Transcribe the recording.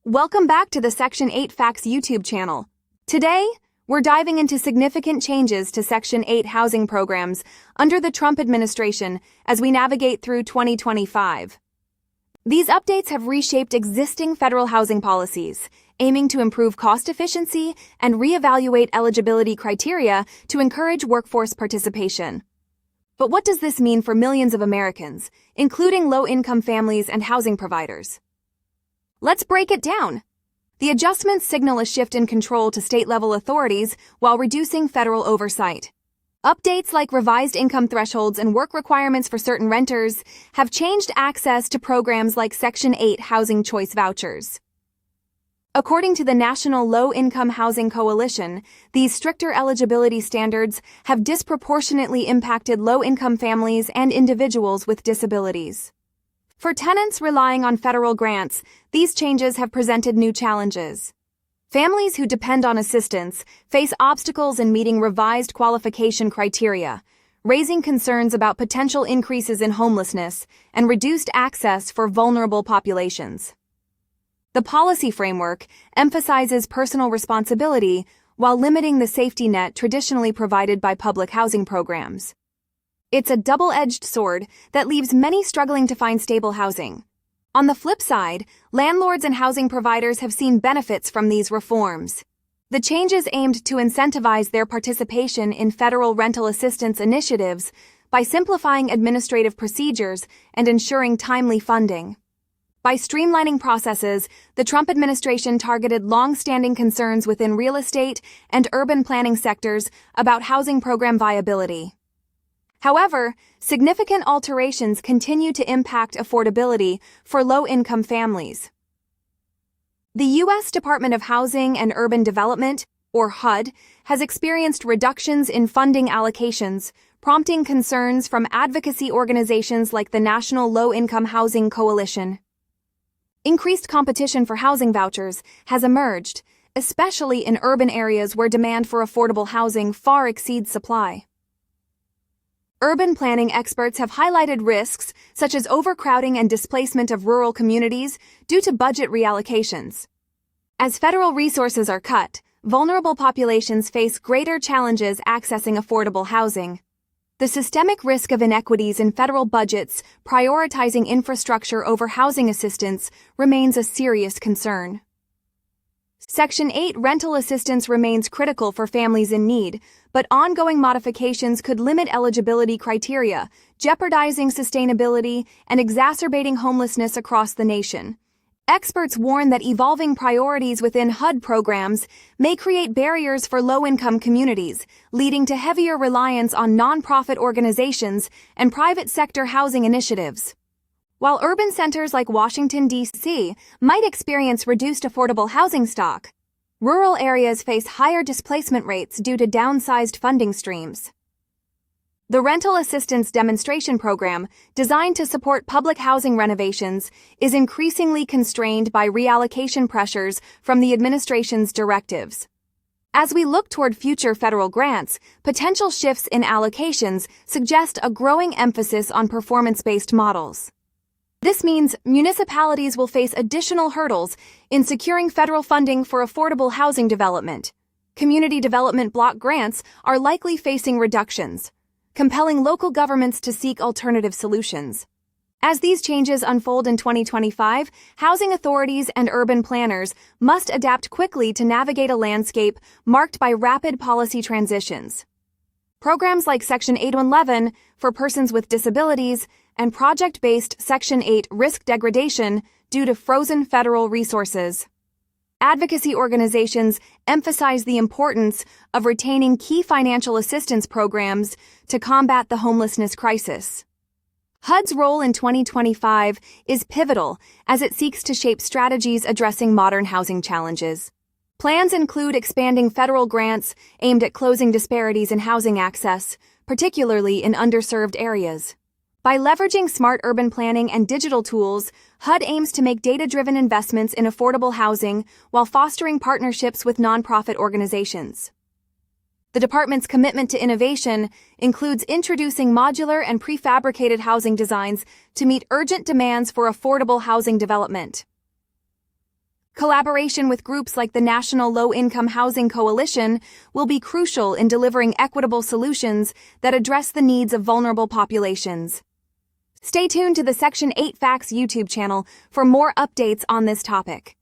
Welcome back to the Section 8 Facts YouTube channel. Today, we're diving into significant changes to Section 8 housing programs under the Trump administration as we navigate through 2025. These updates have reshaped existing federal housing policies, aiming to improve cost efficiency and reevaluate eligibility criteria to encourage workforce participation. But what does this mean for millions of Americans, including low-income families and housing providers? Let's break it down. The adjustments signal a shift in control to state-level authorities while reducing federal oversight. Updates like revised income thresholds and work requirements for certain renters have changed access to programs like Section 8 housing choice vouchers. According to the National Low-Income Housing Coalition, these stricter eligibility standards have disproportionately impacted low-income families and individuals with disabilities. For tenants relying on federal grants, these changes have presented new challenges. Families who depend on assistance face obstacles in meeting revised qualification criteria, raising concerns about potential increases in homelessness and reduced access for vulnerable populations. The policy framework emphasizes personal responsibility while limiting the safety net traditionally provided by public housing programs. It's a double-edged sword that leaves many struggling to find stable housing. On the flip side, landlords and housing providers have seen benefits from these reforms. The changes aimed to incentivize their participation in federal rental assistance initiatives by simplifying administrative procedures and ensuring timely funding. By streamlining processes, the Trump administration targeted long-standing concerns within real estate and urban planning sectors about housing program viability. However, significant alterations continue to impact affordability for low-income families. The U.S. Department of Housing and Urban Development, or HUD, has experienced reductions in funding allocations, prompting concerns from advocacy organizations like the National Low-Income Housing Coalition. Increased competition for housing vouchers has emerged, especially in urban areas where demand for affordable housing far exceeds supply. Urban planning experts have highlighted risks such as overcrowding and displacement of rural communities due to budget reallocations. As federal resources are cut, vulnerable populations face greater challenges accessing affordable housing. The systemic risk of inequities in federal budgets prioritizing infrastructure over housing assistance remains a serious concern. Section 8 rental assistance remains critical for families in need, but ongoing modifications could limit eligibility criteria, jeopardizing sustainability and exacerbating homelessness across the nation. Experts warn that evolving priorities within HUD programs may create barriers for low-income communities, leading to heavier reliance on nonprofit organizations and private sector housing initiatives. While urban centers like Washington, D.C. might experience reduced affordable housing stock, rural areas face higher displacement rates due to downsized funding streams. The Rental Assistance Demonstration Program, designed to support public housing renovations, is increasingly constrained by reallocation pressures from the administration's directives. As we look toward future federal grants, potential shifts in allocations suggest a growing emphasis on performance-based models. This means municipalities will face additional hurdles in securing federal funding for affordable housing development. Community development block grants are likely facing reductions, compelling local governments to seek alternative solutions. As these changes unfold in 2025, housing authorities and urban planners must adapt quickly to navigate a landscape marked by rapid policy transitions. Programs like Section 811 for persons with disabilities and project-based Section 8 risk degradation due to frozen federal resources. Advocacy organizations emphasize the importance of retaining key financial assistance programs to combat the homelessness crisis. HUD's role in 2025 is pivotal as it seeks to shape strategies addressing modern housing challenges. Plans include expanding federal grants aimed at closing disparities in housing access, particularly in underserved areas. By leveraging smart urban planning and digital tools, HUD aims to make data-driven investments in affordable housing while fostering partnerships with nonprofit organizations. The department's commitment to innovation includes introducing modular and prefabricated housing designs to meet urgent demands for affordable housing development. Collaboration with groups like the National Low-Income Housing Coalition will be crucial in delivering equitable solutions that address the needs of vulnerable populations. Stay tuned to the Section 8 Facts YouTube channel for more updates on this topic.